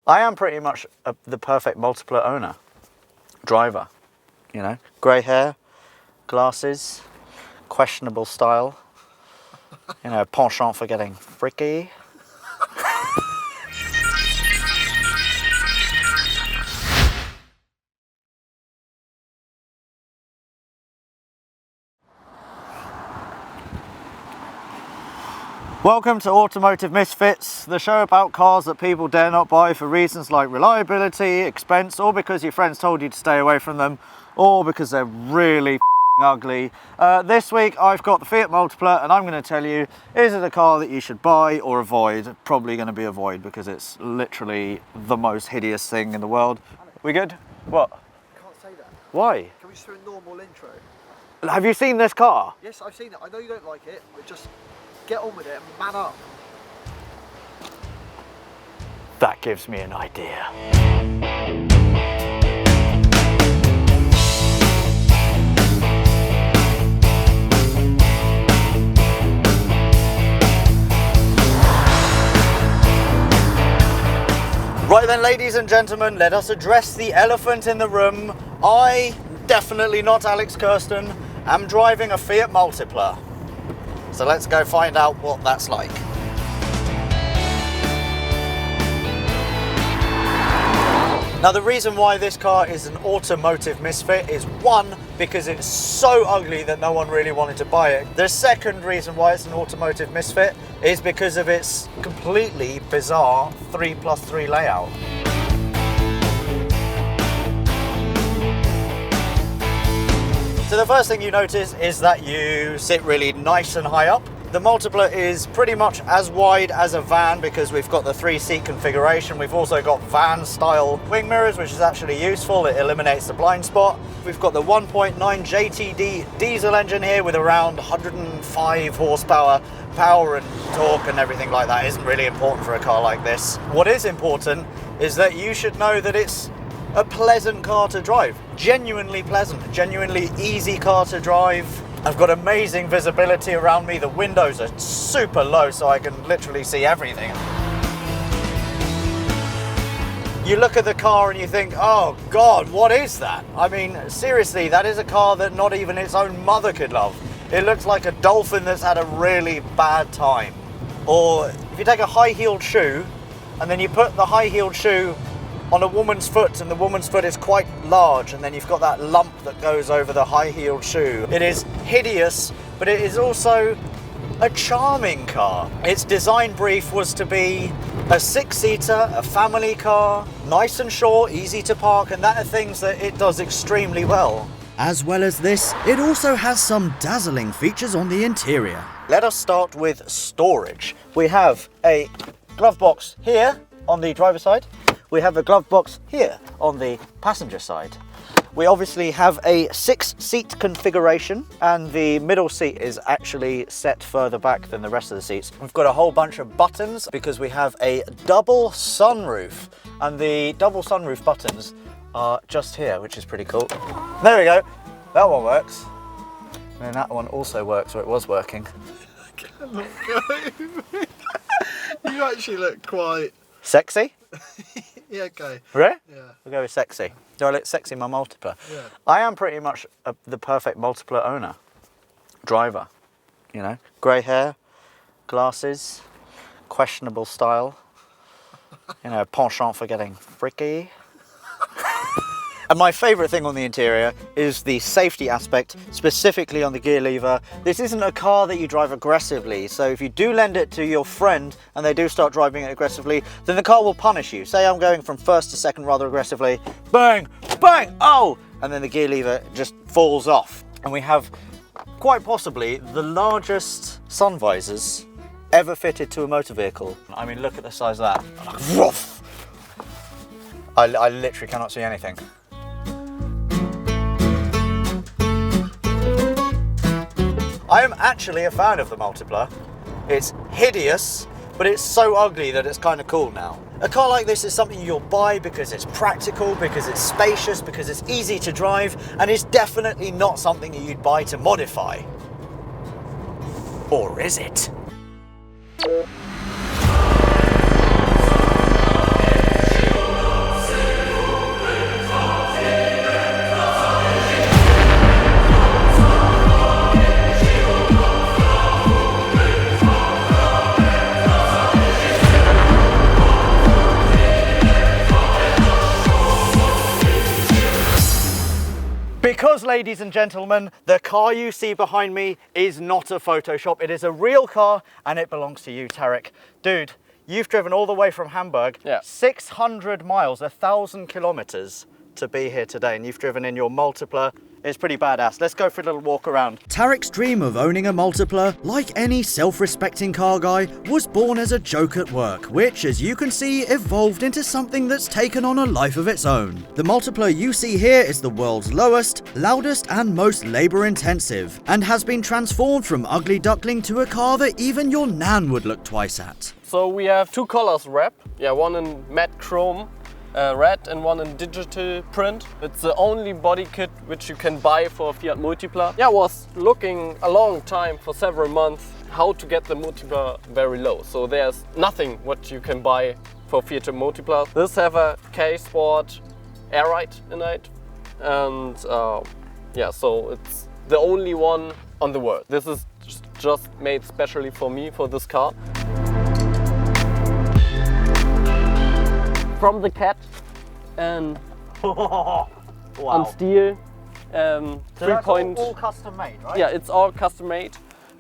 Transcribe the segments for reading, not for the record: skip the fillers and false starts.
I am pretty much the perfect Multipla owner, driver, you know, grey hair, glasses, questionable style, you know, penchant for getting freaky. Welcome to Automotive Misfits, the show about cars that people dare not buy for reasons like reliability, expense, or because your friends told you to stay away from them, or because they're really ugly. This week I've got the Fiat Multipla, and I'm going to tell you, is it a car that you should buy or avoid? Probably going to be avoid because it's literally the most hideous thing in the world. We good? What? You can't say that. Why? Can we just do a normal intro? Have you seen this car? Yes, I've seen it. I know you don't like it, but just get on with it and man up. That gives me an idea. Right then, ladies and gentlemen, let us address the elephant in the room. I, definitely not Alex Kirsten, am driving a Fiat Multipla. So let's go find out what that's like. Now, the reason why this car is an automotive misfit is one, because it's so ugly that no one really wanted to buy it. The second reason why it's an automotive misfit is because of its completely bizarre 3+3 layout. So the first thing you notice is that you sit really nice and high up. The Multipla is pretty much as wide as a van because we've got the 3-seat configuration. We've also got van style wing mirrors, which is actually useful. It eliminates the blind spot. We've got the 1.9 JTD diesel engine here with around 105 horsepower. Power and torque and everything like that isn't really important for a car like this. What is important is that you should know that it's a pleasant car to drive. Genuinely pleasant, genuinely easy car to drive. I've got amazing visibility around me. The windows are super low so I can literally see everything. You look at the car and you think, oh God, what is that? I mean, seriously, that is a car that not even its own mother could love. It looks like a dolphin that's had a really bad time. Or if you take a high-heeled shoe and then you put the high-heeled shoe on a woman's foot, and the woman's foot is quite large, and then you've got that lump that goes over the high-heeled shoe. It is hideous, but it is also a charming car. Its design brief was to be a 6-seater, a family car, nice and short, easy to park, and that are things that it does extremely well. As well as this, it also has some dazzling features on the interior. Let us start with storage. We have a glove box here on the driver's side. We have a glove box here on the passenger side. We obviously have a 6-seat configuration, and the middle seat is actually set further back than the rest of the seats. We've got a whole bunch of buttons because we have a double sunroof, and the double sunroof buttons are just here, which is pretty cool. There we go. That one works. And then that one also works, or it was working. You actually look quite sexy. Yeah, okay. Really? Yeah. We'll go with sexy. Do I look sexy in my Multipla? Yeah. I am pretty much the perfect Multipla owner, driver, you know, grey hair, glasses, questionable style, you know, penchant for getting freaky. And my favourite thing on the interior is the safety aspect, specifically on the gear lever. This isn't a car that you drive aggressively, so if you do lend it to your friend and they do start driving it aggressively, then the car will punish you. Say I'm going from first to second rather aggressively, bang, bang, oh! And then the gear lever just falls off. And we have quite possibly the largest sun visors ever fitted to a motor vehicle. I mean, look at the size of that. Like, woof! I literally cannot see anything. I am actually a fan of the Multipla. It's hideous, but it's so ugly that it's kind of cool now. A car like this is something you'll buy because it's practical, because it's spacious, because it's easy to drive, and it's definitely not something that you'd buy to modify. Or is it? Because, ladies and gentlemen, the car you see behind me is not a Photoshop. It is a real car and it belongs to you, Tarek. Dude, you've driven all the way from Hamburg, 600 miles, 1,000 kilometers to be here today, and you've driven in your Multipla. It's pretty badass. Let's go for a little walk around. Tarek's dream of owning a Multipla, like any self-respecting car guy, was born as a joke at work, which, as you can see, evolved into something that's taken on a life of its own. The Multipla you see here is the world's lowest, loudest and most labour-intensive, and has been transformed from ugly duckling to a car that even your nan would look twice at. So we have two colors wrapped, one in matte chrome, red, and one in digital print. It's the only body kit which you can buy for a Fiat Multipla. I was looking a long time, for several months, how to get the Multipla very low. So there's nothing what you can buy for Fiat Multipla. This have a K-Sport air ride in it, and so it's the only one on the world. This is just made specially for me, for this car. From the cat and on steel. So that's all custom made, right? Yeah, it's all custom made.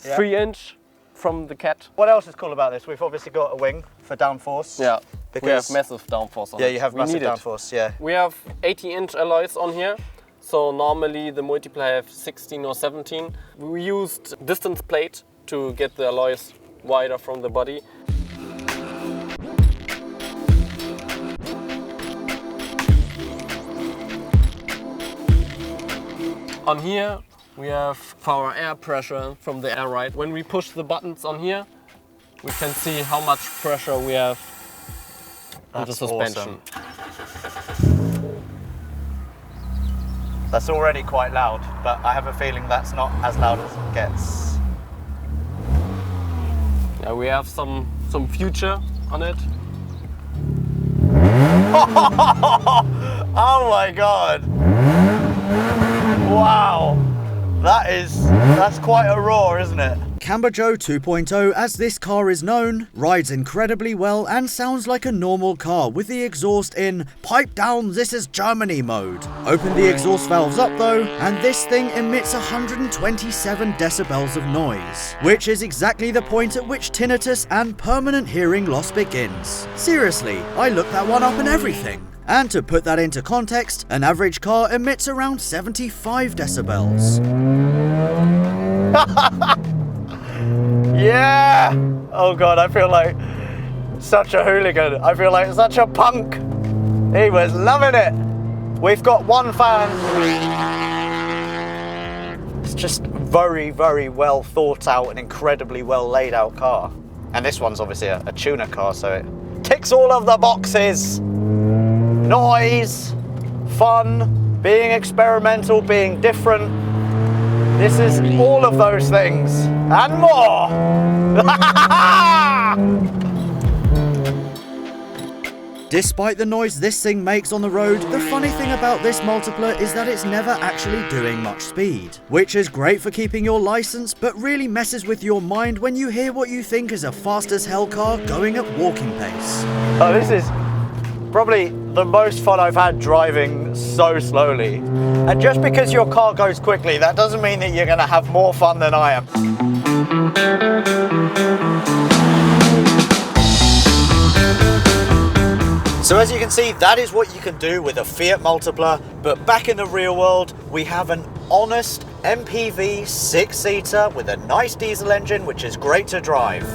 3-inch from the cat. What else is cool about this? We've obviously got a wing for downforce. Yeah, because we have massive downforce on it. Yeah, you have massive downforce, yeah. We have 80-inch alloys on here. So normally the Multipla have 16 or 17. We used distance plate to get the alloys wider from the body. On here we have our air pressure from the air ride. When we push the buttons on here, we can see how much pressure we have in the suspension. Awesome. That's already quite loud, but I have a feeling that's not as loud as it gets. Yeah, we have some future on it. Oh my god! Wow, that's quite a roar, isn't it? CamberJoe 2.0, as this car is known, rides incredibly well and sounds like a normal car with the exhaust in pipe down, this is Germany mode. Open the exhaust valves up though, and this thing emits 127 decibels of noise, which is exactly the point at which tinnitus and permanent hearing loss begins. Seriously, I looked that one up and everything. And to put that into context, an average car emits around 75 decibels. Yeah! Oh god, I feel like such a hooligan. I feel like such a punk. He was loving it. We've got one fan. It's just very, very well thought out and incredibly well laid out car. And this one's obviously a tuner car, so it ticks all of the boxes. Noise, fun, being experimental, being different. This is all of those things and more. Despite the noise this thing makes on the road, the funny thing about this Multipla is that it's never actually doing much speed, which is great for keeping your license, but really messes with your mind when you hear what you think is a fast as hell car going at walking pace. Oh, this is probably the most fun I've had driving so slowly. And just because your car goes quickly, that doesn't mean that you're going to have more fun than I am. So as you can see, that is what you can do with a Fiat Multipla, but back in the real world, we have an honest MPV 6-seater with a nice diesel engine, which is great to drive.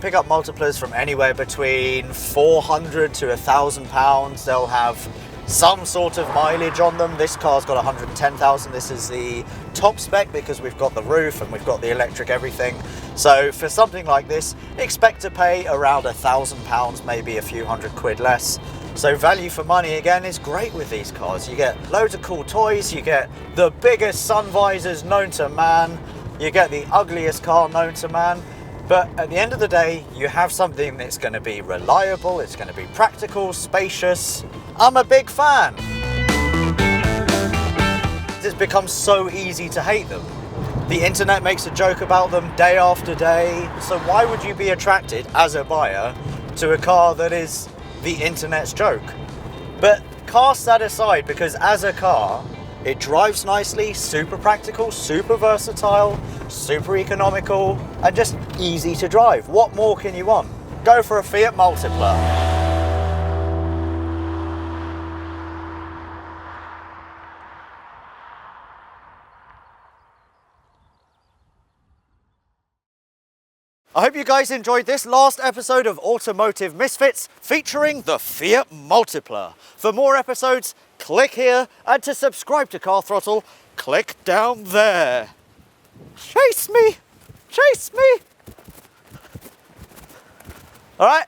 Pick up Multiplas from anywhere between 400 to 1,000 pounds. They'll have some sort of mileage on them. This car's got 110,000. This is the top spec because we've got the roof and we've got the electric everything. So for something like this, expect to pay around 1,000 pounds, maybe a few hundred quid less. So value for money again is great with these cars. You get loads of cool toys, you get the biggest sun visors known to man, you get the ugliest car known to man. But at the end of the day, you have something that's going to be reliable, it's going to be practical, spacious. I'm a big fan. It's become so easy to hate them. The internet makes a joke about them day after day. So why would you be attracted as a buyer to a car that is the internet's joke. But cast that aside, because as a car, it drives nicely, super practical, super versatile, super economical, and just easy to drive. What more can you want? Go for a Fiat Multipla. I hope you guys enjoyed this last episode of Automotive Misfits featuring the Fiat Multipla. For more episodes, click here, and to subscribe to Car Throttle, click down there. Chase me! Chase me! All right,